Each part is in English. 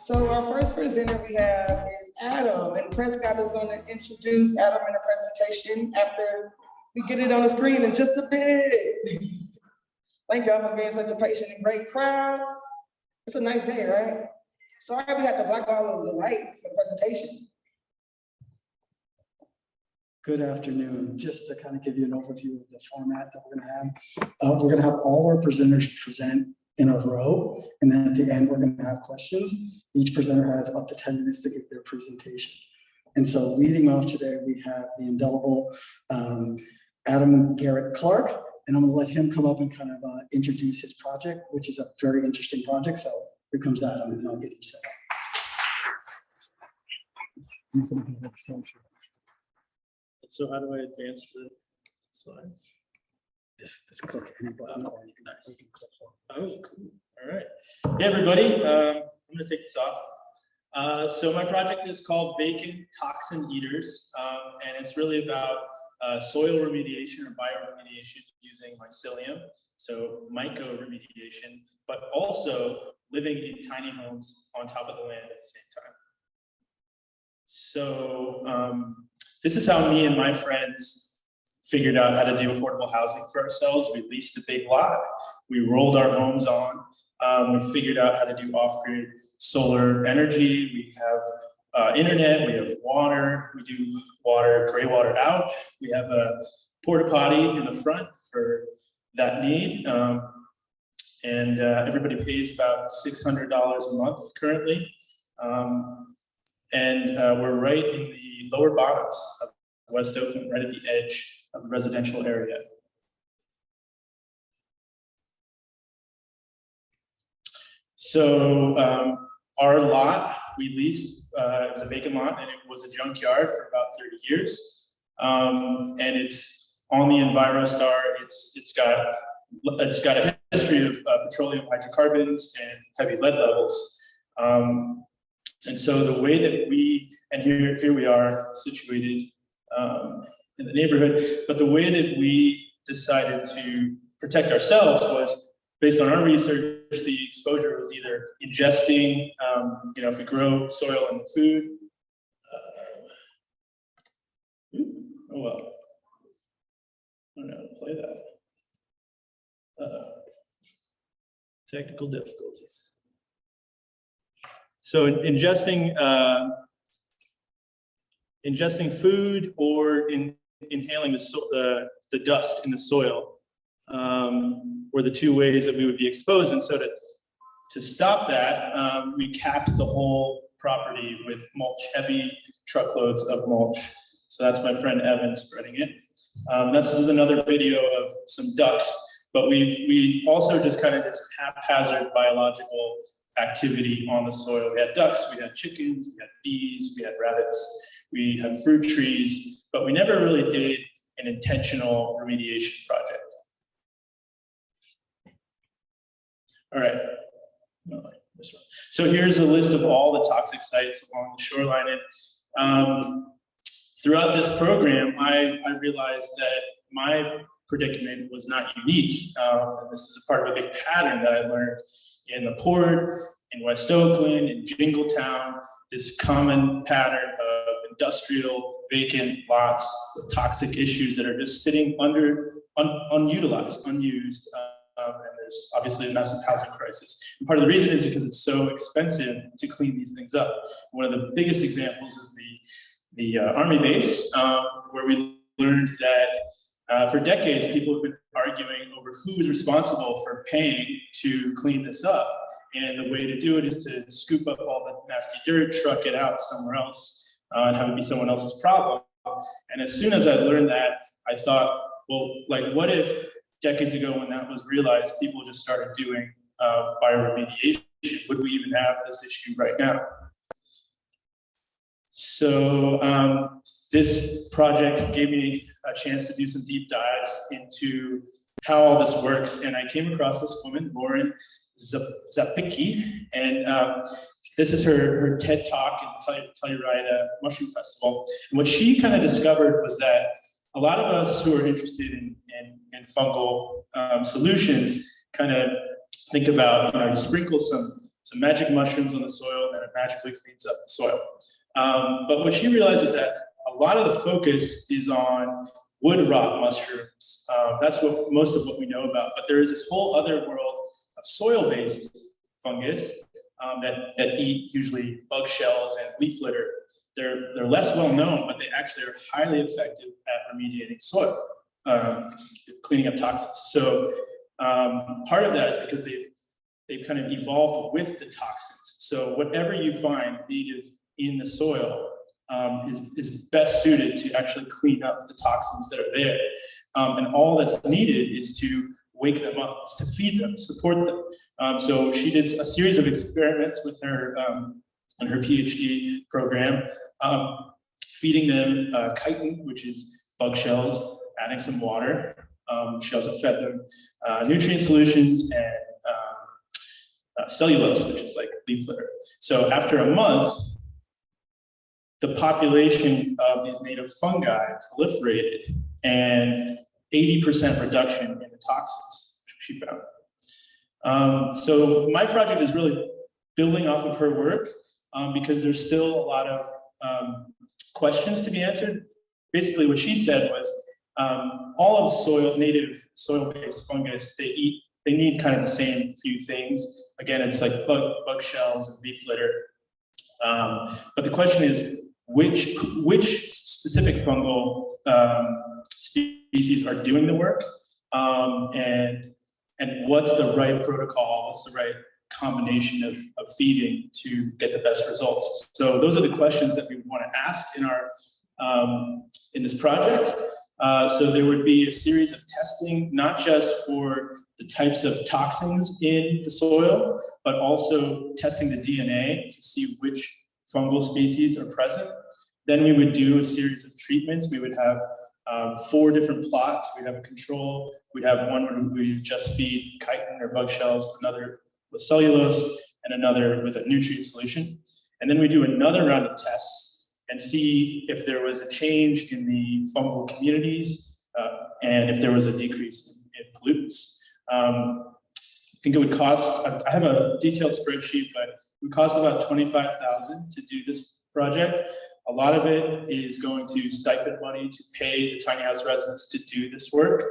So our first presenter we have is Adam, and Prescott is going to introduce Adam in a presentation after we get it on the screen in just a bit. Thank y'all for being such a patient and great crowd. It's a nice day, right? Sorry we had to block all of the light for the presentation. Good afternoon. Just to kind of give you an overview of the format that we're going to have. We're going to have all our presenters present in a row, and then at the end we're going to have questions. Each presenter has up to 10 minutes to give their presentation. And so leading off today, we have the indelible Adam Garrett Clark, and I'm going to let him come up and kind of introduce his project, which is a very interesting project. So here comes Adam, and I'll get him set up. So how do I advance the slides? Just click any button. Nice. Oh, cool. All right. Hey, everybody. I'm going to take this off. So my project is called Vacant Toxin Eaters, and it's really about soil remediation or bioremediation using mycelium, so myco-remediation, but also living in tiny homes on top of the land at the same time. So this is how me and my friends figured out how to do affordable housing for ourselves. We leased a big lot. We rolled our homes on. We figured out how to do off-grid solar energy. We have internet. We have water. We do water, gray water out. We have a porta potty in the front for that need. And everybody pays about $600 a month currently. And we're right in the lower bottoms of West Oakland, right at the edge of the residential area. So our lot, we leased, it was a vacant lot, and it was a junkyard for about 30 years. And it's on the EnviroStar. It's got a history of petroleum hydrocarbons and heavy lead levels. And so the way that here we are situated in the neighborhood, but the way that we decided to protect ourselves was based on our research. The exposure was either ingesting, if we grow soil and food. Oh well, I don't know how to play that. Technical difficulties. So ingesting food or inhaling the dust in the soil were the two ways that we would be exposed. And so to stop that, we capped the whole property with mulch, heavy truckloads of mulch. So that's my friend Evan spreading it. This is another video of some ducks, but we also just kind of did some haphazard biological activity on the soil. We had ducks, we had chickens, we had bees, we had rabbits, we had fruit trees, but we never really did an intentional remediation project. All right, this one. So here's a list of all the toxic sites along the shoreline. And throughout this program, I realized that my predicament was not unique. And this is a part of a big pattern that I learned in the port, in West Oakland, in Jingletown, this common pattern of industrial vacant lots with toxic issues that are just sitting unutilized, unused. And there's obviously a massive housing crisis. And part of the reason is because it's so expensive to clean these things up. One of the biggest examples is the Army base, where we learned that for decades, people have been arguing over who's responsible for paying to clean this up. And the way to do it is to scoop up all the nasty dirt, truck it out somewhere else, and have it be someone else's problem. And as soon as I learned that, I thought, well, like, what if decades ago when that was realized, people just started doing bioremediation? Would we even have this issue right now? So this project gave me a chance to do some deep dives into how all this works. And I came across this woman, Lauren Zapicki, and this is her TED Talk at the Telluride Mushroom Festival. And what she kind of discovered was that a lot of us who are interested in fungal solutions kind of think about, you sprinkle some magic mushrooms on the soil, and it magically cleans up the soil. But what she realized is that a lot of the focus is on wood rot mushrooms. That's what most of what we know about. But there is this whole other world of soil-based fungus that eat usually bug shells and leaf litter. They're less well known, but they actually are highly effective at remediating soil, cleaning up toxins. So part of that is because they've kind of evolved with the toxins. So whatever you find native in the soil is best suited to actually clean up the toxins that are there. And all that's needed is to wake them up, to feed them, support them. So she did a series of experiments with her in her PhD program, feeding them chitin, which is bug shells, adding some water. She also fed them nutrient solutions and cellulose, which is like leaf litter. So after a month, the population of these native fungi proliferated, and 80% reduction in the toxins she found. So my project is really building off of her work because there's still a lot of questions to be answered. Basically what she said was all of native soil-based fungus, they need kind of the same few things. Again, it's like bug shells and leaf litter. But the question is, which specific fungal species are doing the work, and what's the right protocol, what's the right combination of feeding to get the best results? So those are the questions that we want to ask in our in this project. So there would be a series of testing, not just for the types of toxins in the soil, but also testing the DNA to see which fungal species are present. Then we would do a series of treatments. We would have 4 different plots. We'd have a control. We'd have one where we would just feed chitin or bug shells, another with cellulose, and another with a nutrient solution. And then we do another round of tests and see if there was a change in the fungal communities and if there was a decrease in pollutants. I think it would cost, I have a detailed spreadsheet, but it would cost about $25,000 to do this project. A lot of it is going to stipend money to pay the tiny house residents to do this work,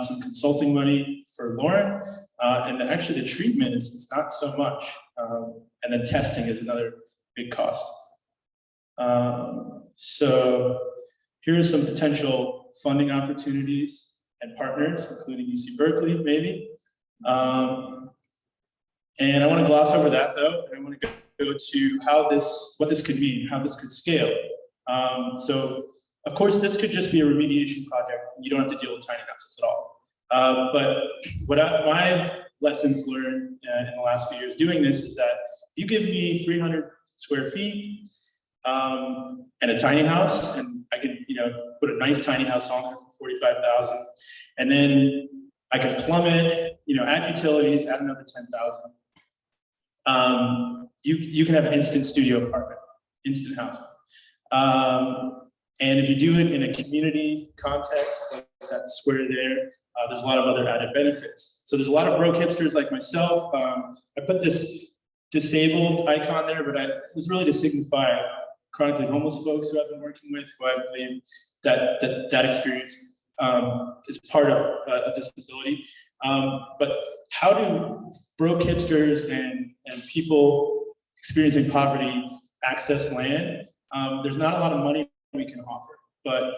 some consulting money for Lauren, and then actually the treatment is not so much, and then testing is another big cost. So here's some potential funding opportunities and partners, including UC Berkeley, maybe. And I want to gloss over that though, and I want to go to what this could mean, how this could scale. So of course, this could just be a remediation project. You don't have to deal with tiny houses at all. But my lessons learned in the last few years doing this is that if you give me 300 square feet and a tiny house, and I could put a nice tiny house on there for $45,000, and then I can plumb it, add utilities, add another $10,000. You can have an instant studio apartment, instant housing. And if you do it in a community context, like that square there, there's a lot of other added benefits. So there's a lot of broke hipsters like myself. I put this disabled icon there, but it was really to signify chronically homeless folks who I've been working with, who I believe that experience is part of a disability. But how do broke hipsters and people experiencing poverty access land? There's not a lot of money we can offer, but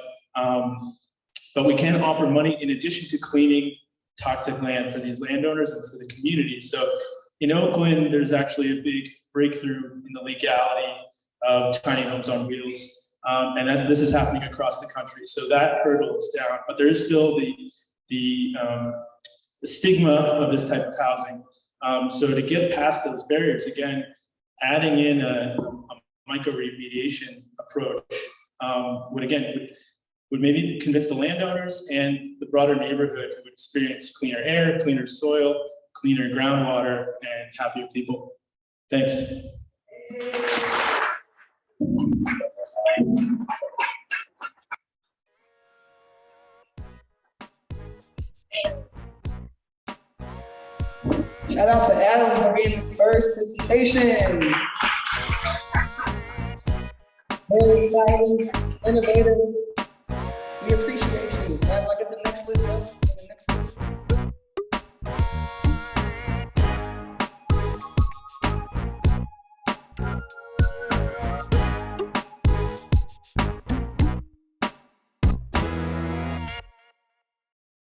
we can offer money in addition to cleaning toxic land for these landowners and for the community. So in Oakland, there's actually a big breakthrough in the legality of tiny homes on wheels. And this is happening across the country. So that hurdle is down, but there is still the stigma of this type of housing. So to get past those barriers, again, adding in a micro-remediation approach would maybe convince the landowners and the broader neighborhood who would experience cleaner air, cleaner soil, cleaner groundwater, and happier people. Thanks. Shout out to Adam for being the first presentation. Very exciting, innovative,